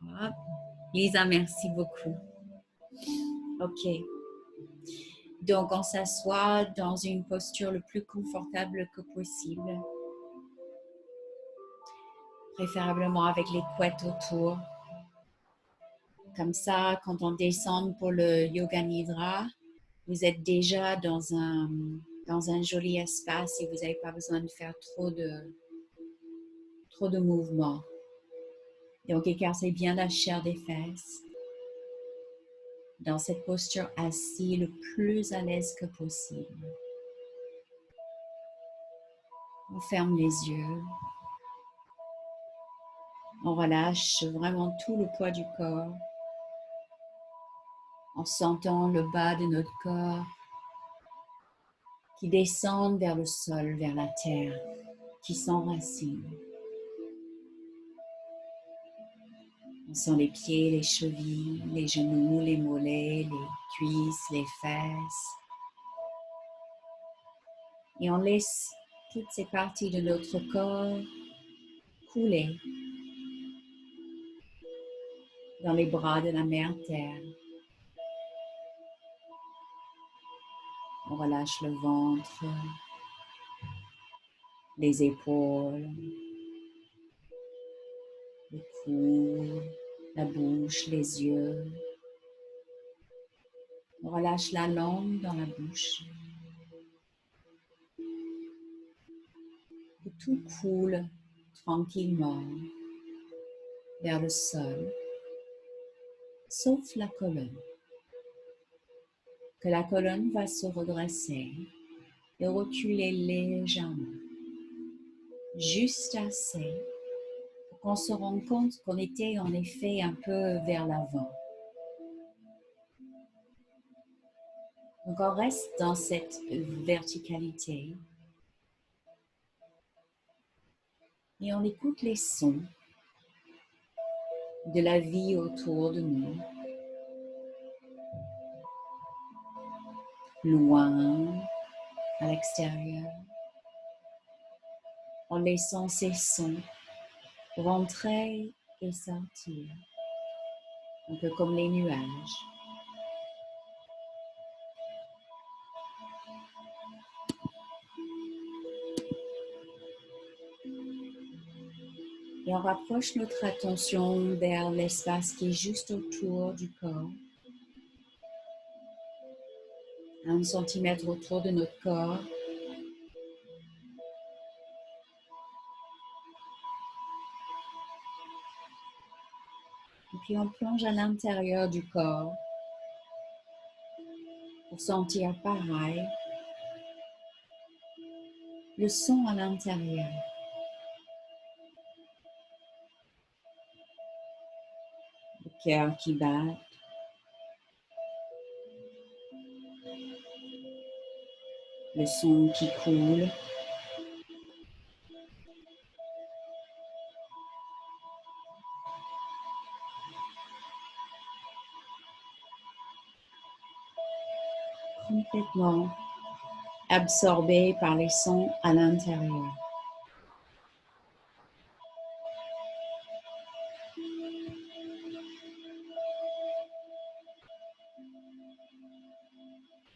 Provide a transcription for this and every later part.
Hop. Lisa, merci beaucoup. OK. Donc, on s'assoit dans une posture le plus confortable que possible. Préférablement avec les couettes autour. Comme ça, quand on descend pour le Yoga Nidra, vous êtes déjà dans un joli espace et vous n'avez pas besoin de faire trop de mouvements. Donc, écartez bien la chair des fesses. Dans cette posture assis le plus à l'aise que possible. On ferme les yeux. On relâche vraiment tout le poids du corps. En sentant le bas de notre corps qui descend vers le sol, vers la terre, qui s'enracine. On sent les pieds, les chevilles, les genoux, les mollets, les cuisses, les fesses. Et on laisse toutes ces parties de notre corps couler dans les bras de la Mère Terre. On relâche le ventre, les épaules, le cou, la bouche, les yeux. On relâche la langue dans la bouche. Et tout coule tranquillement vers le sol, sauf la colonne. Que la colonne va se redresser et reculer légèrement, juste assez pour qu'on se rende compte qu'on était en effet un peu vers l'avant. Donc on reste dans cette verticalité et on écoute les sons de la vie autour de nous, loin, à l'extérieur, en laissant ces sons rentrer et sortir, un peu comme les nuages. Et on rapproche notre attention vers l'espace qui est juste autour du corps. 1 centimètre autour de notre corps. Et puis on plonge à l'intérieur du corps pour sentir pareil le son à l'intérieur. Le cœur qui bat. Le son qui coule. Complètement absorbé par les sons à l'intérieur.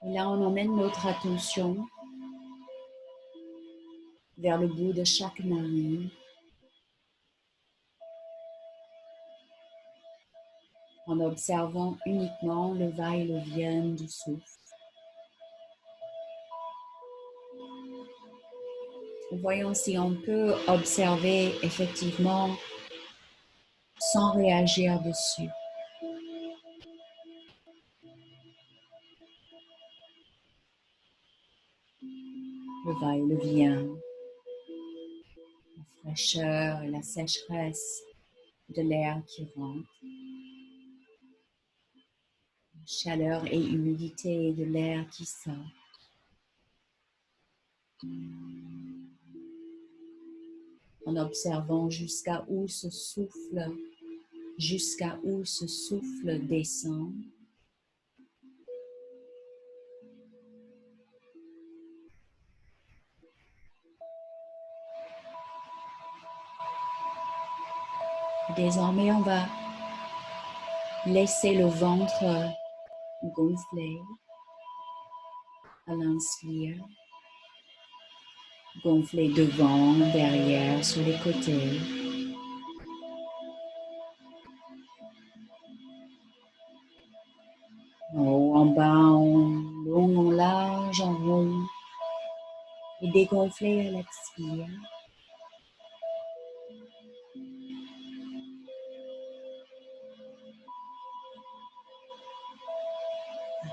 Et là, on emmène notre attention vers le bout de chaque narine, en observant uniquement le va-et-vient du souffle. Voyons si on peut observer effectivement sans réagir dessus. Le va-et-vient, la fraîcheur et la sécheresse de l'air qui rentre, la chaleur et humidité de l'air qui sort. En observant jusqu'à où ce souffle descend. Désormais, on va Laissez le ventre gonfler à l'inspire. Gonfler devant, derrière, sur les côtés. En haut, en bas, en long, en large, en rond. Et dégonfler à l'expire.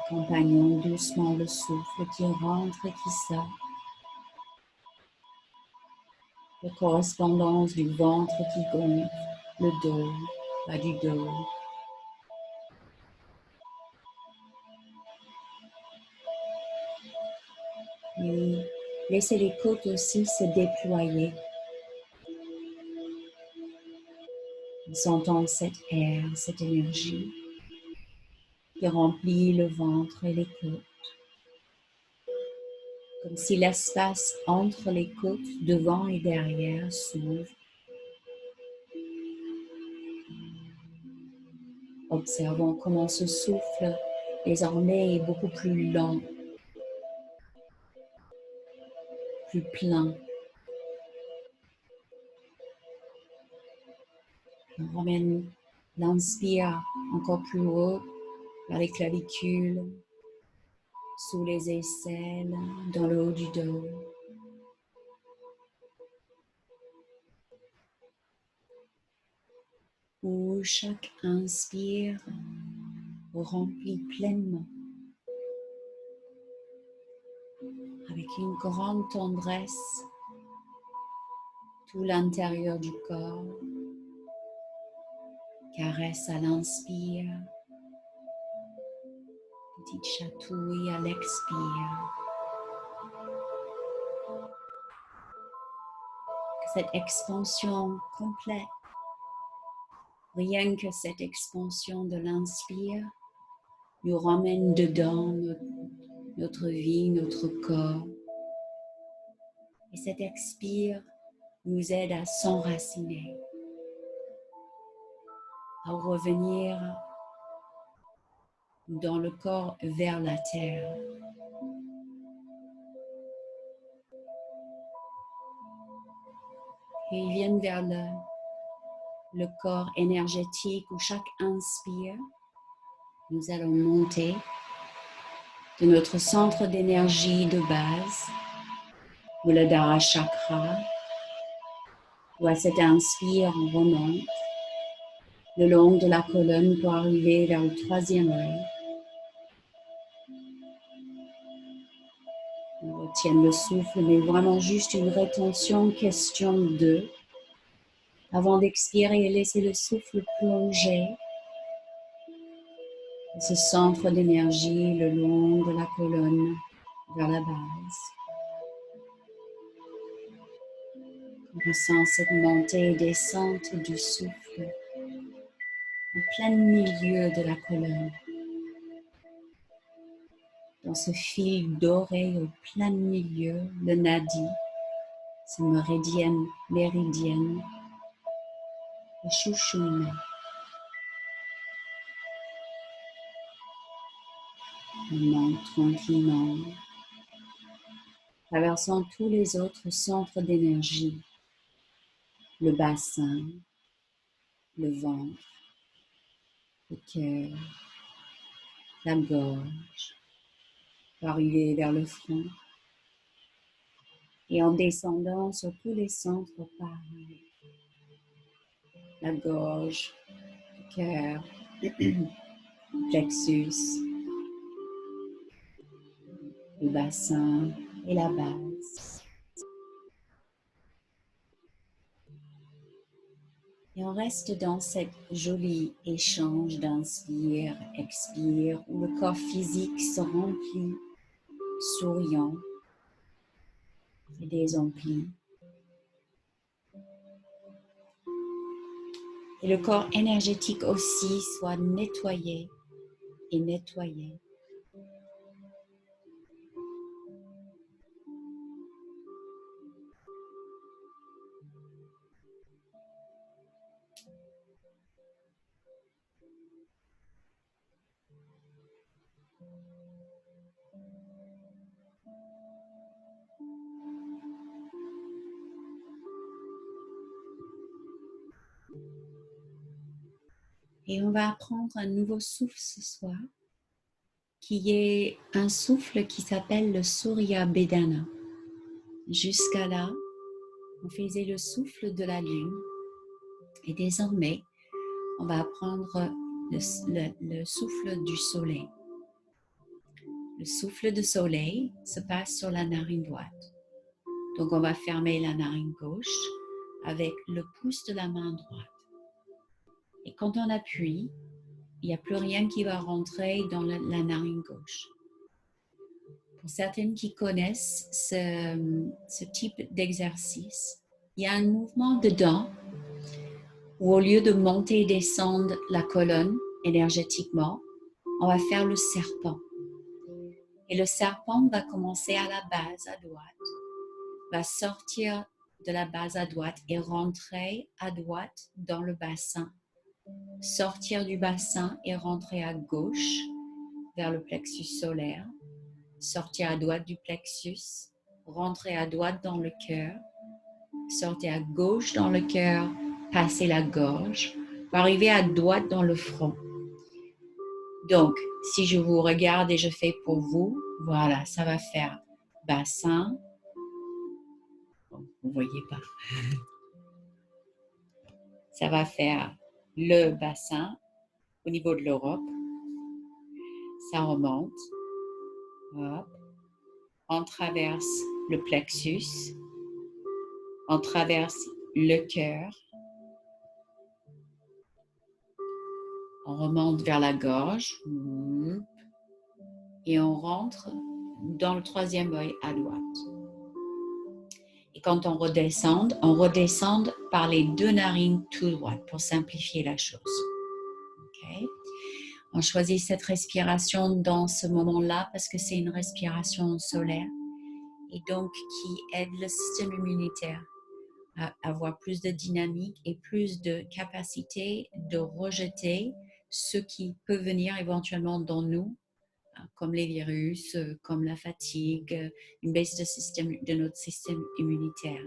Accompagnons doucement le souffle qui rentre et qui sort. La correspondance du ventre qui gonfle, le dos, bas du dos. Et laissez les côtes aussi se déployer. Sentons cet air, cette énergie qui remplit le ventre et les côtes. Comme si l'espace entre les côtes, devant et derrière, s'ouvre. Observons comment ce souffle désormais est beaucoup plus lent, plus plein. On ramène l'inspire encore plus haut vers les clavicules, sous les aisselles, dans le haut du dos. Où chaque inspire remplit pleinement, avec une grande tendresse, tout l'intérieur du corps. Caresse à l'inspire, petite chatouille à l'expire. Cette expansion complète, rien que cette expansion de l'inspire, nous ramène dedans notre vie, notre corps. Et cet expire nous aide à s'enraciner, à revenir dans le corps vers la terre. Et ils viennent vers le corps énergétique où chaque inspire, nous allons monter de notre centre d'énergie de base, Muladhara Chakra, où à cet inspire, on remonte le long de la colonne pour arriver vers le troisième œil. On retient le souffle, mais vraiment juste une rétention, question 2. Avant d'expirer, laissez le souffle plonger dans ce centre d'énergie le long de la colonne vers la base. On ressent cette montée et descente du souffle en plein milieu de la colonne. Dans ce fil doré au plein milieu, le nadi, ce méridienne, le Shushumna. On monte tranquillement, traversant tous les autres centres d'énergie, le bassin, le ventre, le cœur, la gorge, pour arriver vers le front, et en descendant sur tous les centres pareils, la gorge, le cœur, plexus, le bassin et la base. Et on reste dans cette jolie échange d'inspire, expire, où le corps physique se remplit, souriant et désemplit. Et le corps énergétique aussi soit nettoyé et nettoyé. Et on va prendre un nouveau souffle ce soir, qui est un souffle qui s'appelle le Surya Bedana. Jusqu'à là, on faisait le souffle de la lune. Et désormais, on va prendre le souffle du soleil. Le souffle du soleil se passe sur la narine droite. Donc, on va fermer la narine gauche avec le pouce de la main droite. Et quand on appuie, il n'y a plus rien qui va rentrer dans la narine gauche. Pour certaines qui connaissent ce type d'exercice, il y a un mouvement dedans où au lieu de monter et descendre la colonne énergétiquement, on va faire le serpent. Et le serpent va commencer à la base à droite, va sortir de la base à droite et rentrer à droite dans le bassin. Sortir du bassin et rentrer à gauche vers le plexus solaire. Sortir à droite du plexus, rentrer à droite dans le cœur, sortir à gauche dans le cœur, passer la gorge, arriver à droite dans le front. Donc, si je vous regarde et je fais pour vous, voilà, ça va faire bassin. Bon, vous ne voyez pas. Ça va faire le bassin au niveau de l'Europe. Ça remonte. Hop. On traverse le plexus. On traverse le cœur. On remonte vers la gorge. Et on rentre dans le troisième œil à droite. Et quand on redescend par les deux narines tout droites pour simplifier la chose. Okay. On choisit cette respiration dans ce moment-là parce que c'est une respiration solaire et donc qui aide le système immunitaire à avoir plus de dynamique et plus de capacité de rejeter ce qui peut venir éventuellement dans nous, comme les virus, comme la fatigue, une baisse de notre système immunitaire.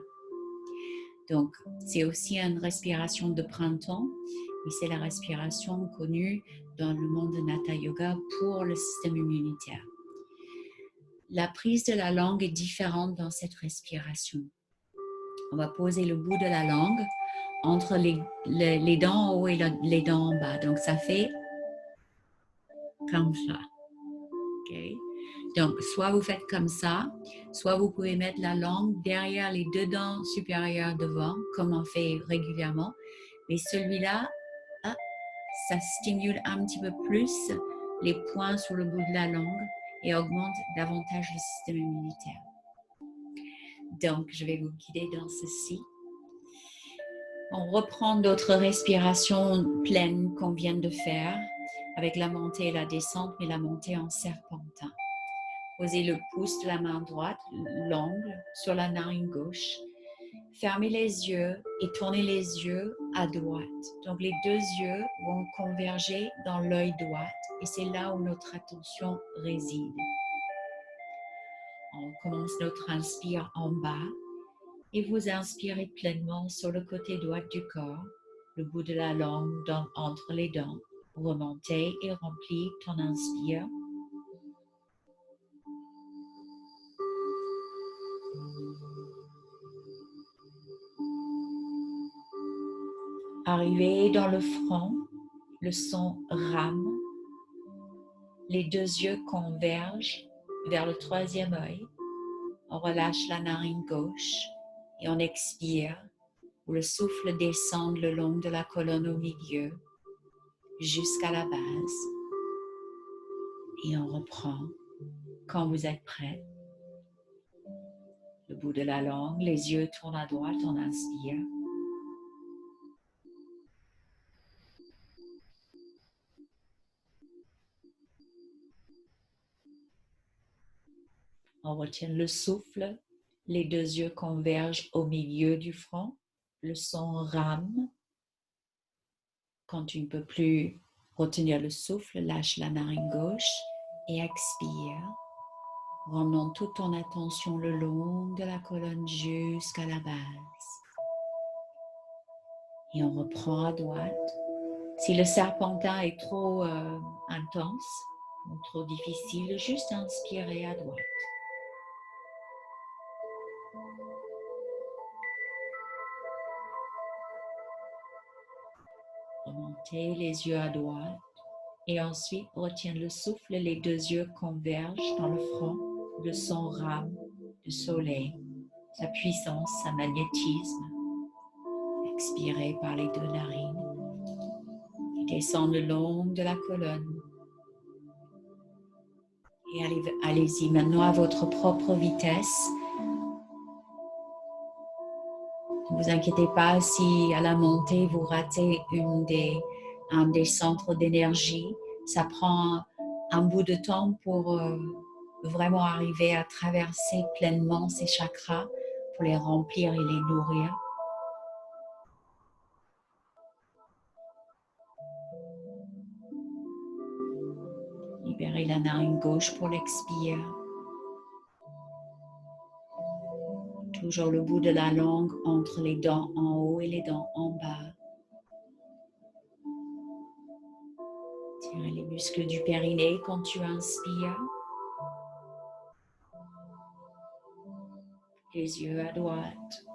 Donc, c'est aussi une respiration de printemps et c'est la respiration connue dans le monde de Hatha Yoga pour le système immunitaire. La prise de la langue est différente dans cette respiration. On va poser le bout de la langue entre les dents en haut et les dents en bas. Donc, ça fait comme ça. Okay. Donc, soit vous faites comme ça, soit vous pouvez mettre la langue derrière les deux dents supérieures devant, comme on fait régulièrement. Mais celui-là, ça stimule un petit peu plus les points sur le bout de la langue et augmente davantage le système immunitaire. Donc, je vais vous guider dans ceci. On reprend d'autres respirations pleines qu'on vient de faire avec la montée et la descente, mais la montée en serpentin. Posez le pouce de la main droite, l'ongle sur la narine gauche. Fermez les yeux et tournez les yeux à droite. Donc les deux yeux vont converger dans l'œil droit et c'est là où notre attention réside. On commence notre inspire en bas et vous inspirez pleinement sur le côté droit du corps, le bout de la langue entre les dents. Remontez et remplis ton inspire. Arrivez dans le front, le son rame. Les deux yeux convergent vers le troisième œil. On relâche la narine gauche et on expire où le souffle descend le long de la colonne au milieu jusqu'à la base. Et on reprend quand vous êtes prêt. Le bout de la langue, les yeux tournent à droite, on inspire. On retient le souffle, les deux yeux convergent au milieu du front, le son rame. Quand tu ne peux plus Retenir le souffle, lâche la narine gauche et expire, ramenant toute ton attention le long de la colonne jusqu'à la base. Et on reprend à droite. Si le serpentin est trop intense ou trop difficile, juste inspirer à droite. Remontez les yeux à droite et ensuite retiens le souffle, les deux yeux convergent dans le front de son rame de soleil, sa puissance, sa magnétisme. Expirez par les deux narines et descendez le long de la colonne. Et allez-y maintenant à votre propre vitesse. Ne vous inquiétez pas si à la montée vous ratez un des centres d'énergie. Ça prend un bout de temps pour vraiment arriver à traverser pleinement ces chakras, pour les remplir et les nourrir. Libérez la narine gauche pour l'expire. Toujours le bout de la langue entre les dents en haut et les dents en bas. Tirez les muscles du périnée quand tu inspires. Les yeux à droite.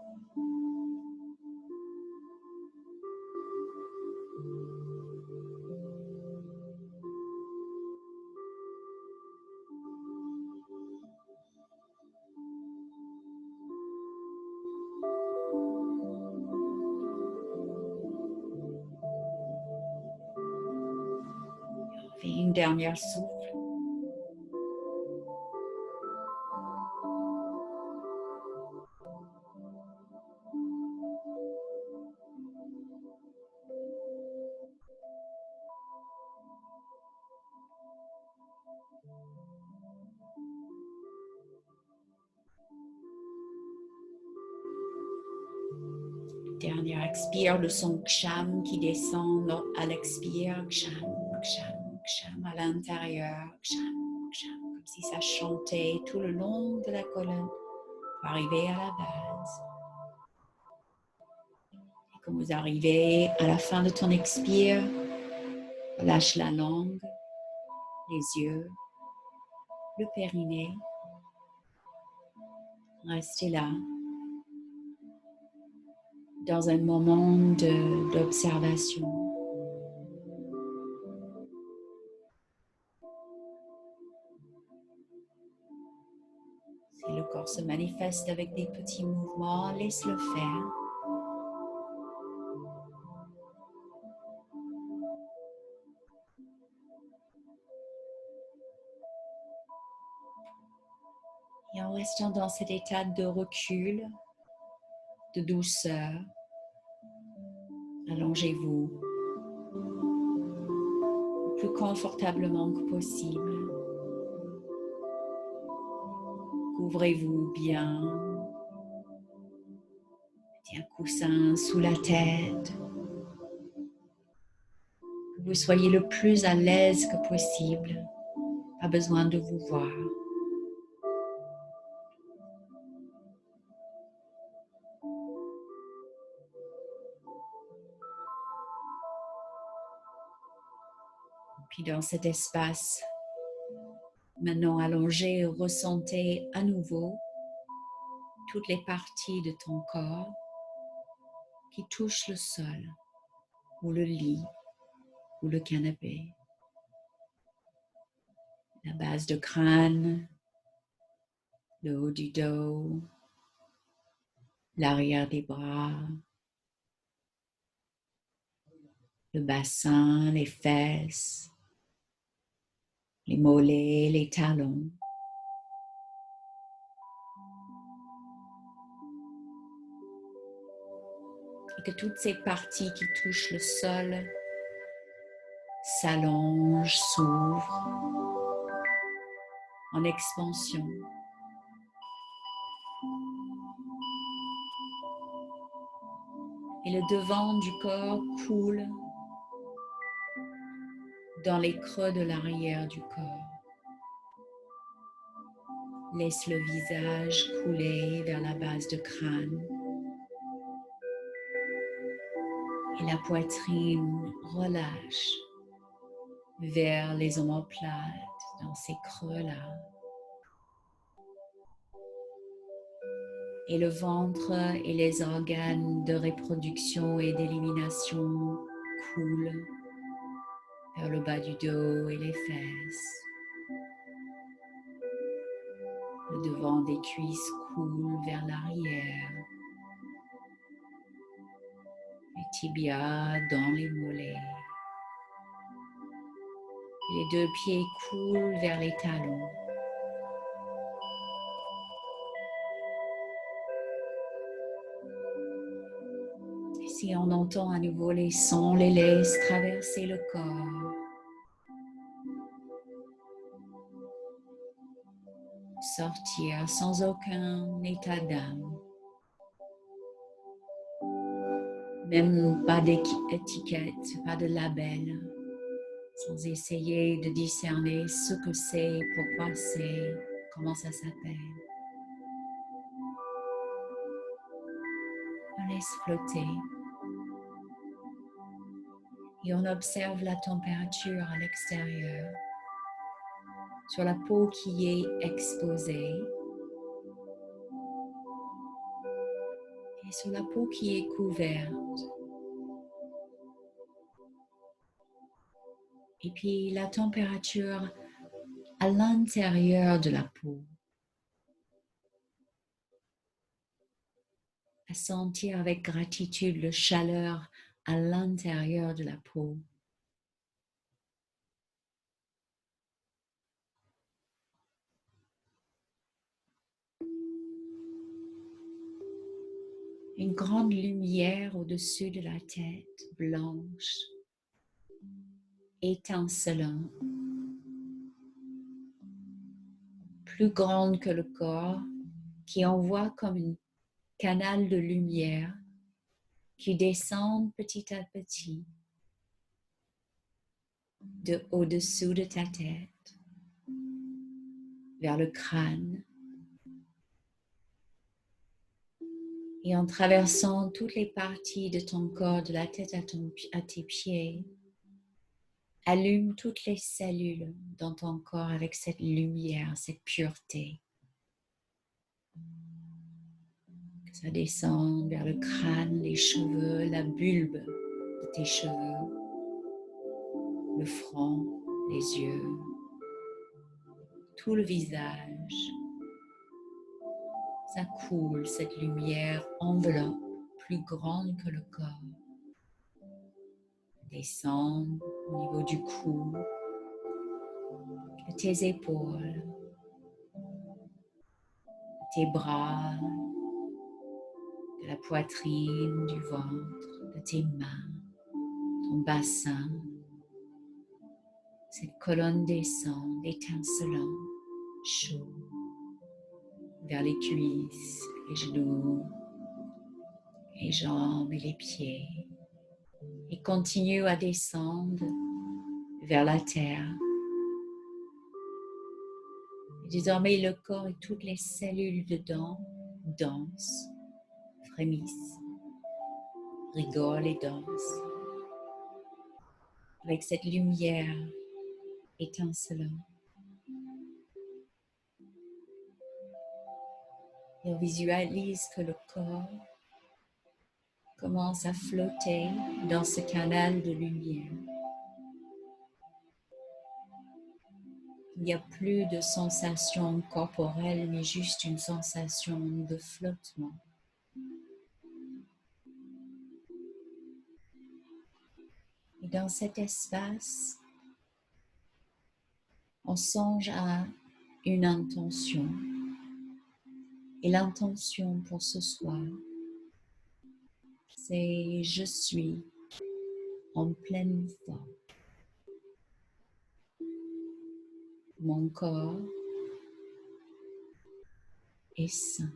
Fais une dernière souffle. Dernière expire, le son ksham qui descend à l'expire, ksham, ksham, ksham à l'intérieur, ksham, ksham, comme si ça chantait tout le long de la colonne pour arriver à la base. Et quand vous arrivez à la fin de ton expire, lâche la langue, les yeux, le périnée. Restez là, dans un moment d'observation. Si le corps se manifeste avec des petits mouvements, laisse-le faire. Et en restant dans cet état de recul, de douceur, allongez-vous le plus confortablement que possible. Couvrez-vous bien. Mettez un coussin sous la tête. Que vous soyez le plus à l'aise que possible. Pas besoin de vous voir. Puis dans cet espace, maintenant allongé, ressentez à nouveau toutes les parties de ton corps qui touchent le sol ou le lit ou le canapé. La base de crâne, le haut du dos, l'arrière des bras, le bassin, les fesses, les mollets, les talons. Et que toutes ces parties qui touchent le sol s'allongent, s'ouvrent en expansion. Et le devant du corps coule dans les creux de l'arrière du corps. Laisse le visage couler vers la base du crâne et la poitrine relâche vers les omoplates dans ces creux-là. Et le ventre et les organes de reproduction et d'élimination coulent vers le bas du dos et les fesses. Le devant des cuisses coule vers l'arrière. Les tibias dans les mollets. Les deux pieds coulent vers les talons. Et si on entend à nouveau les sons, les laisse traverser le corps. Sortir sans aucun état d'âme. Même pas d'étiquette, pas de label. Sans essayer de discerner ce que c'est, pourquoi c'est, comment ça s'appelle. On laisse flotter. Et on observe la température à l'extérieur, sur la peau qui est exposée et sur la peau qui est couverte. Et puis la température à l'intérieur de la peau. À sentir avec gratitude la chaleur à l'intérieur de la peau. Une grande lumière au-dessus de la tête, blanche, étincelant, plus grande que le corps, qui envoie comme un canal de lumière qui descend petit à petit de au-dessous de ta tête, vers le crâne, et en traversant toutes les parties de ton corps, de la tête à tes pieds, allume toutes les cellules dans ton corps avec cette lumière, cette pureté. Ça descend vers le crâne, les cheveux, la bulbe de tes cheveux, le front, les yeux, tout le visage. Ça coule, cette lumière enveloppe, plus grande que le corps. Descend au niveau du cou, de tes épaules, de tes bras, de la poitrine, du ventre, de tes mains, ton bassin. Cette colonne descend, étincelant, chaud, vers les cuisses, les genoux, les jambes et les pieds. Et continue à descendre vers la terre. Et désormais, le corps et toutes les cellules dedans dansent, frémissent, rigolent et dansent. Avec cette lumière étincelante. Et on visualise que le corps commence à flotter dans ce canal de lumière. Il n'y a plus de sensation corporelle, mais juste une sensation de flottement. Et dans cet espace, on songe à une intention. Et l'intention pour ce soir, c'est je suis en pleine forme. Mon corps est sain.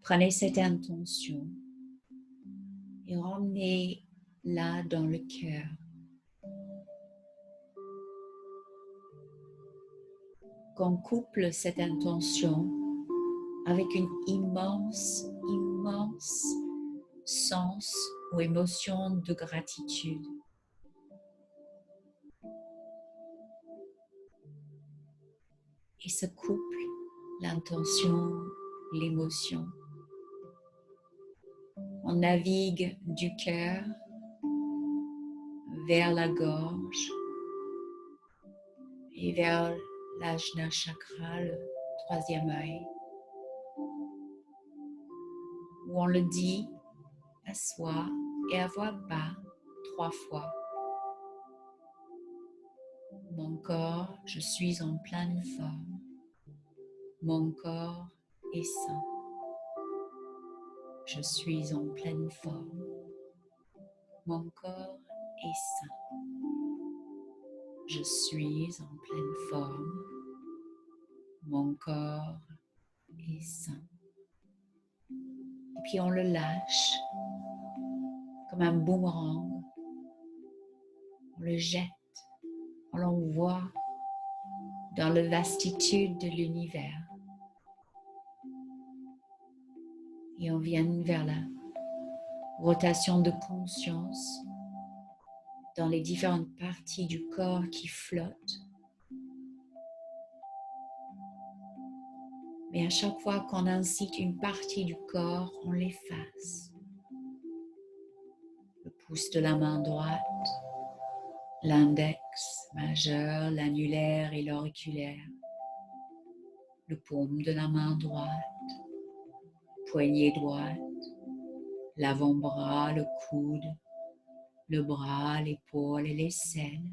Prenez cette intention et ramenez là dans le cœur. Qu'on couple cette intention avec une immense sens ou émotion de gratitude. Et se couple l'intention, l'émotion. On navigue du cœur vers la gorge et vers l'ajna chakra, le troisième œil, où on le dit à soi et à voix basse 3 fois. Mon corps, je suis en pleine forme. Mon corps est sain. Je suis en pleine forme. Mon corps est sain. Je suis en pleine forme. Mon corps est sain. Et puis on le lâche comme un boomerang. On le jette, on l'envoie dans la vastitude de l'univers. Et on vient vers la rotation de conscience dans les différentes parties du corps qui flottent. Mais à chaque fois qu'on incite une partie du corps, on l'efface. Le pouce de la main droite, l'index majeur, l'annulaire et l'auriculaire. Le paume de la main droite, poignet droite, l'avant-bras, le coude, le bras, l'épaule et l'aisselle.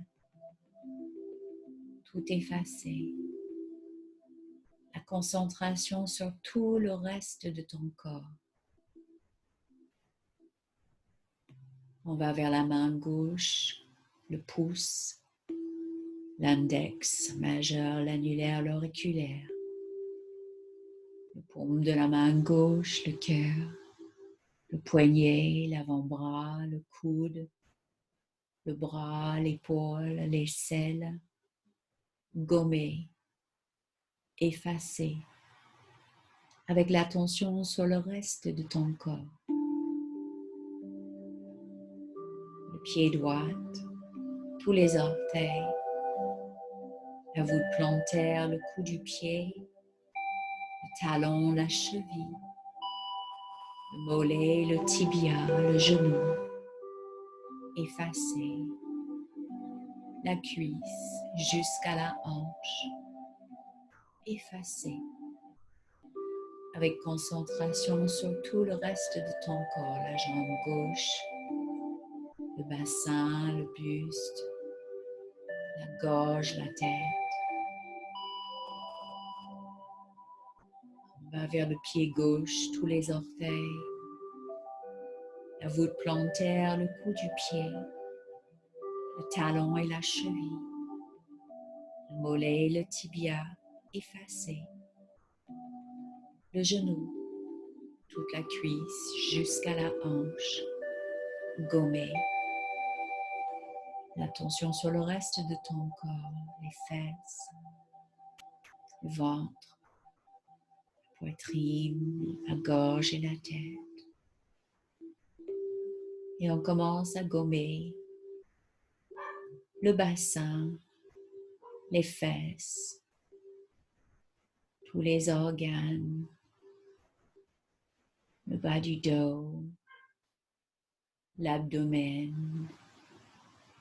Tout effacé. La concentration sur tout le reste de ton corps. On va vers la main gauche, le pouce, l'index majeur, l'annulaire, l'auriculaire. Le paume de la main gauche, le cœur, le poignet, l'avant-bras, le coude, le bras, l'épaule, l'aisselle. Gommer, effacer, avec l'attention sur le reste de ton corps. Le pied droit, tous les orteils, la voûte plantaire, le cou du pied, le talon, la cheville, le mollet, le tibia, le genou, effacer, la cuisse jusqu'à la hanche, effacer, avec concentration sur tout le reste de ton corps, la jambe gauche, le bassin, le buste, la gorge, la tête. On va vers le pied gauche, tous les orteils, la voûte plantaire, le cou du pied, le talon et la cheville, le mollet et le tibia effacés, le genou, toute la cuisse jusqu'à la hanche, gommé. L'attention sur le reste de ton corps, les fesses, le ventre, la poitrine, la gorge et la tête. Et on commence à gommer le bassin, les fesses, tous les organes, le bas du dos, l'abdomen,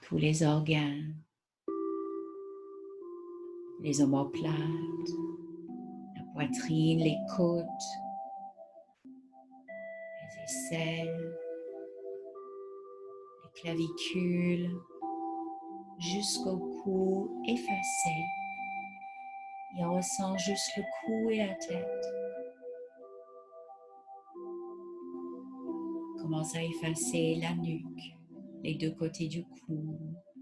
tous les organes, les omoplates, la poitrine, les côtes, les aisselles, les clavicules, jusqu'au cou effacé. Et on ressent juste le cou et la tête. Commence à effacer la nuque, les deux côtés du cou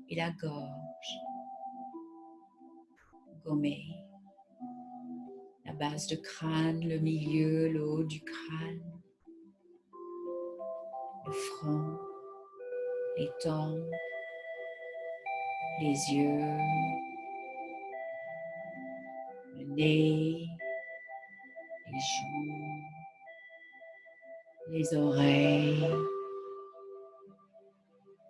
et la gorge. Gommer la base de crâne, le milieu, le haut du crâne, le front, les tempes, les yeux, le nez, les joues, les oreilles,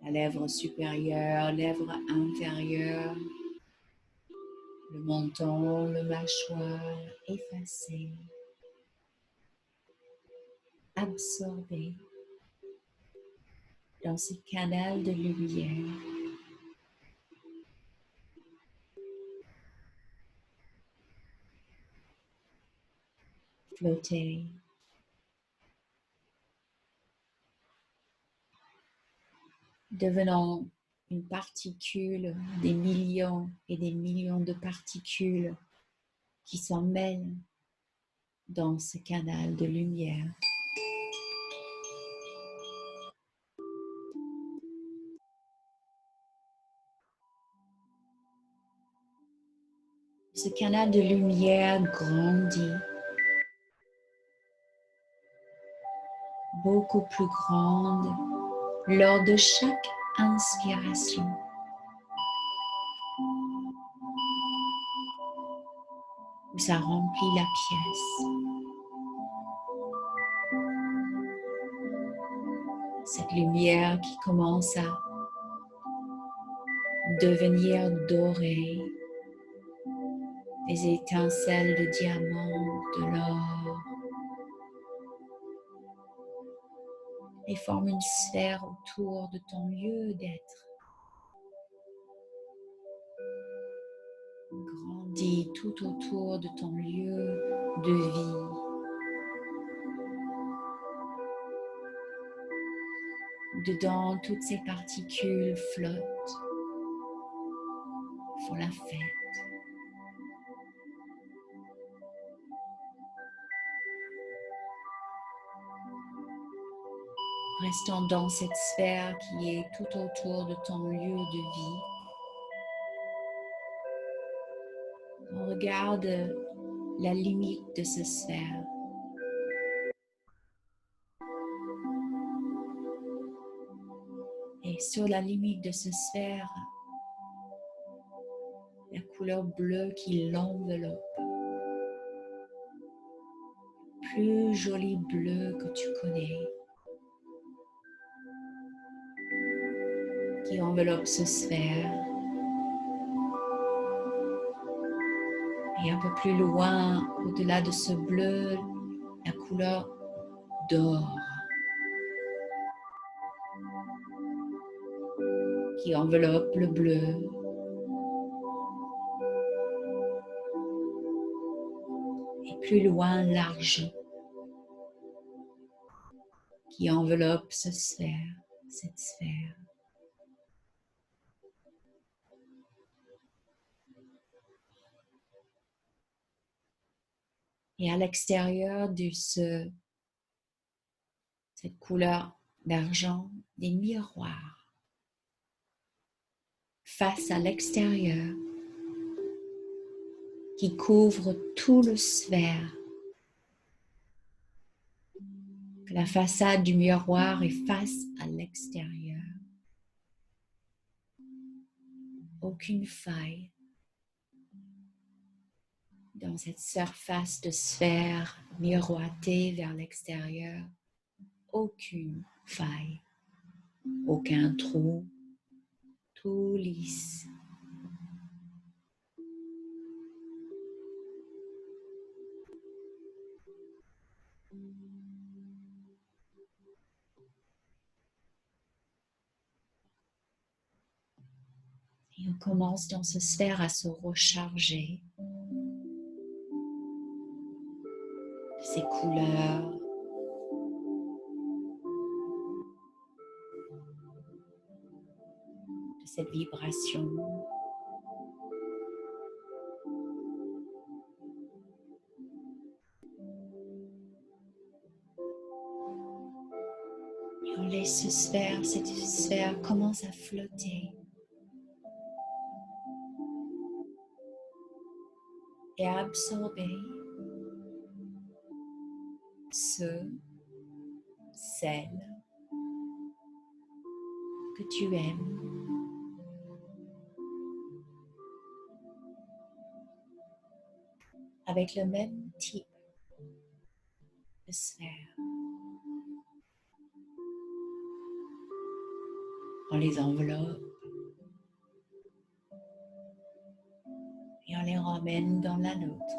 la lèvre supérieure, lèvre inférieure, le menton, le mâchoire effacé, absorbé dans ce canal de lumière. Flotter, devenant une particule, des millions et des millions de particules qui s'en mêlent dans ce canal de lumière. Ce canal de lumière grandit, beaucoup plus grande lors de chaque inspiration. Où ça remplit la pièce. Cette lumière qui commence à devenir dorée, des étincelles de diamants, de l'or, et forme une sphère autour de ton lieu d'être. Grandis tout autour de ton lieu de vie. Dedans, toutes ces particules flottent, font la fête. Restons dans cette sphère qui est tout autour de ton lieu de vie. On regarde la limite de cette sphère. Et sur la limite de cette sphère, la couleur bleue qui l'enveloppe. Plus joli bleu que tu connais. Qui enveloppe cette sphère. Et un peu plus loin, au-delà de ce bleu, la couleur d'or. Qui enveloppe le bleu. Et plus loin, l'argent. Qui enveloppe cette sphère. Et à l'extérieur de cette couleur d'argent, des miroirs. Face à l'extérieur, qui couvrent tout le sphère. La façade du miroir est face à l'extérieur. Aucune faille dans cette surface de sphère miroitée vers l'extérieur. Aucune faille, aucun trou, tout lisse. Et on commence dans cette sphère à se recharger de ces couleurs, de cette vibration. Et on laisse cette sphère commence à flotter. Et à absorber celles que tu aimes. Avec le même type de sphère. On les enveloppe et on les ramène dans la nôtre.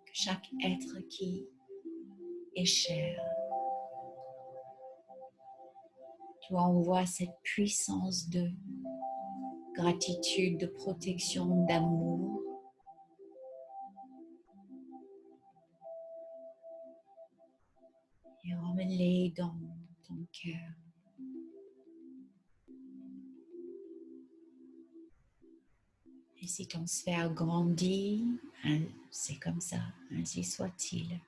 Que chaque être qui est cher, tu envoies cette puissance de gratitude, de protection, d'amour. Et ramène-les dans ton cœur. Et si ton sphère grandit, c'est comme ça, ainsi soit-il.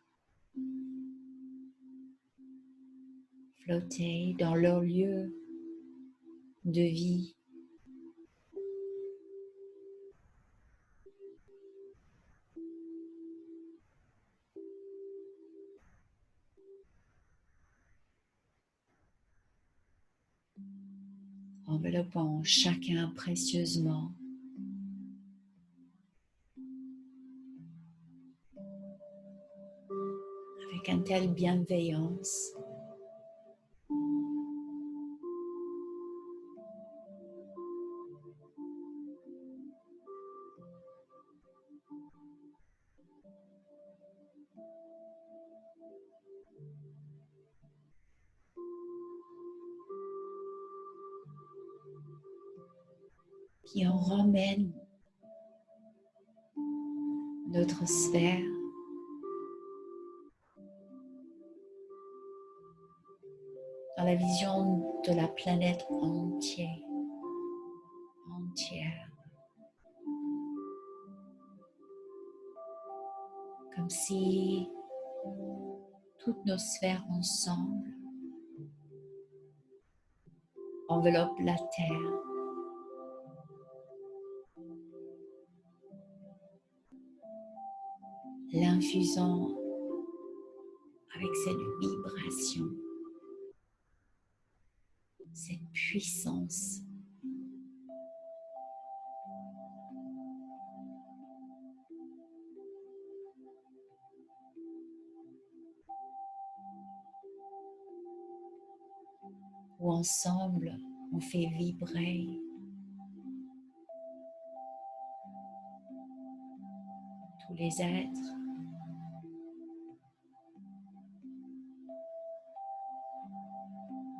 Flotter dans leur lieu de vie. Enveloppant chacun précieusement. Avec une telle bienveillance. Qui en ramène notre sphère dans la vision de la planète entière. Comme si toutes nos sphères ensemble enveloppent la Terre. L'infusant avec cette vibration, cette puissance. Où ensemble, on fait vibrer tous les êtres,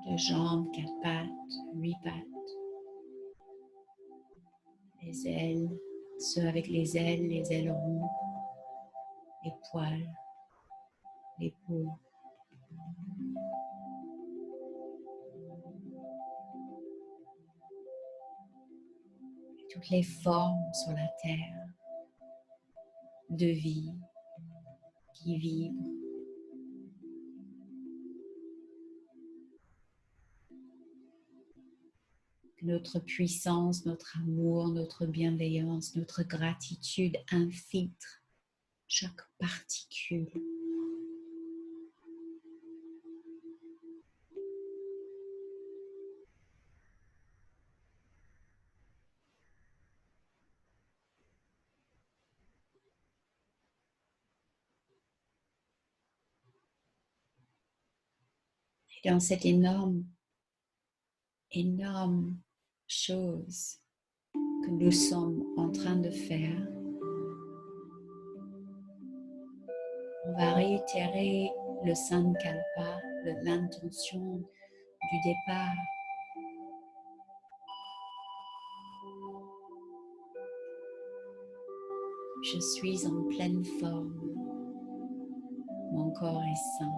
deux jambes, quatre pattes, huit pattes, les ailes, ceux avec les ailerons, les poils, les peaux. Toutes les formes sur la terre de vie qui vibrent. Que notre puissance, notre amour, notre bienveillance, notre gratitude infiltre chaque particule. Et dans cette énorme chose que nous sommes en train de faire, on va réitérer le Sankalpa, l'intention du départ. Je suis en pleine forme. Mon corps est sain.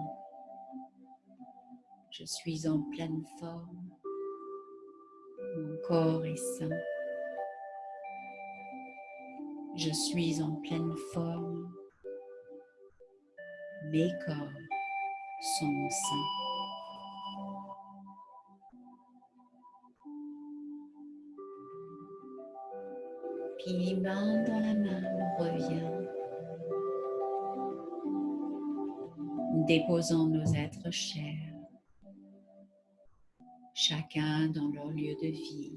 Je suis en pleine forme. Mon corps est sain. Je suis en pleine forme. Mes corps sont sains. Puis main dans la main, on revient Nous déposons nos êtres chers, chacun dans leur lieu de vie,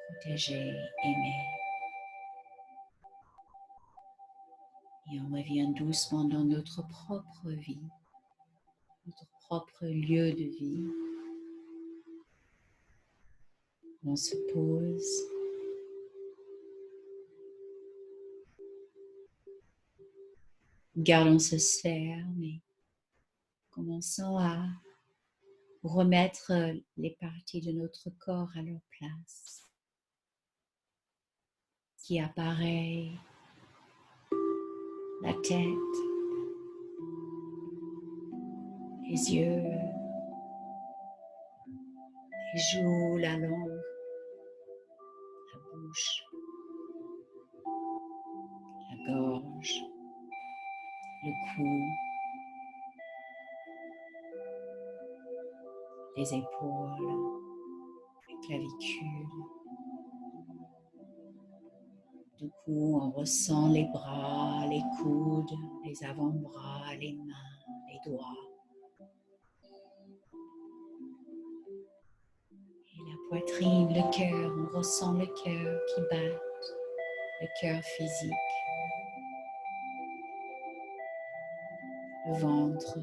protégés, aimés. Et on revient doucement dans notre propre vie, notre propre lieu de vie. On se pose. Gardons ce sphère, mais commençons à remettre les parties de notre corps à leur place. Qui apparaît, la tête, les yeux, les joues, la langue, la bouche, la gorge, le cou, les épaules, les clavicules. Du coup, on ressent les bras, les coudes, les avant-bras, les mains, les doigts. Et la poitrine, le cœur, on ressent le cœur qui bat, le cœur physique. Le ventre,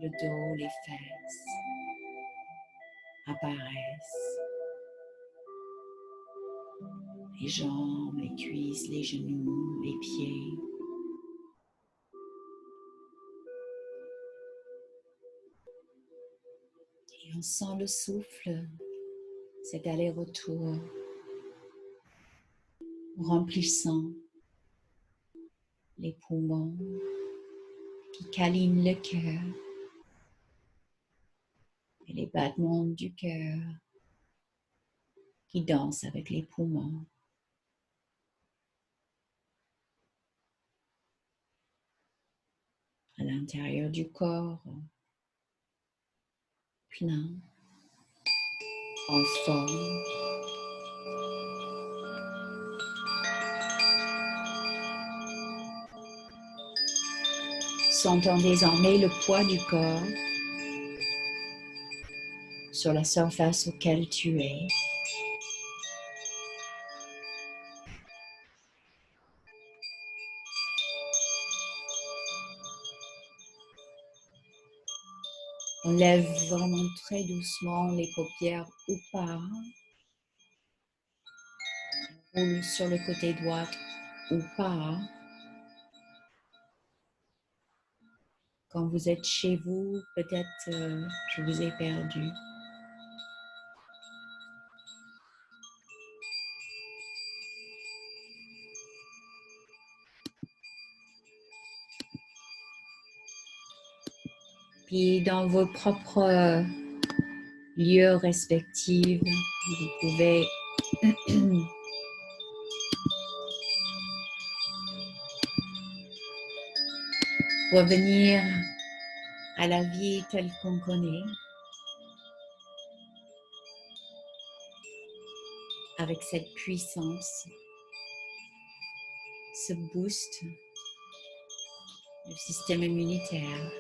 le dos, les fesses apparaissent. Les jambes, les cuisses, les genoux, les pieds. Et on sent le souffle, cet aller-retour, remplissant les poumons, qui câlinent le cœur et les battements du cœur qui dansent avec les poumons. À l'intérieur du corps, plein, en forme. Sentant désormais le poids du corps sur la surface auquel tu es. On lève vraiment très doucement les paupières ou pas. On roule sur le côté droit ou pas. Quand vous êtes chez vous, peut-être je vous ai perdu. Puis dans vos propres lieux respectifs, vous pouvez revenir à la vie telle qu'on connaît, avec cette puissance, ce boost du système immunitaire.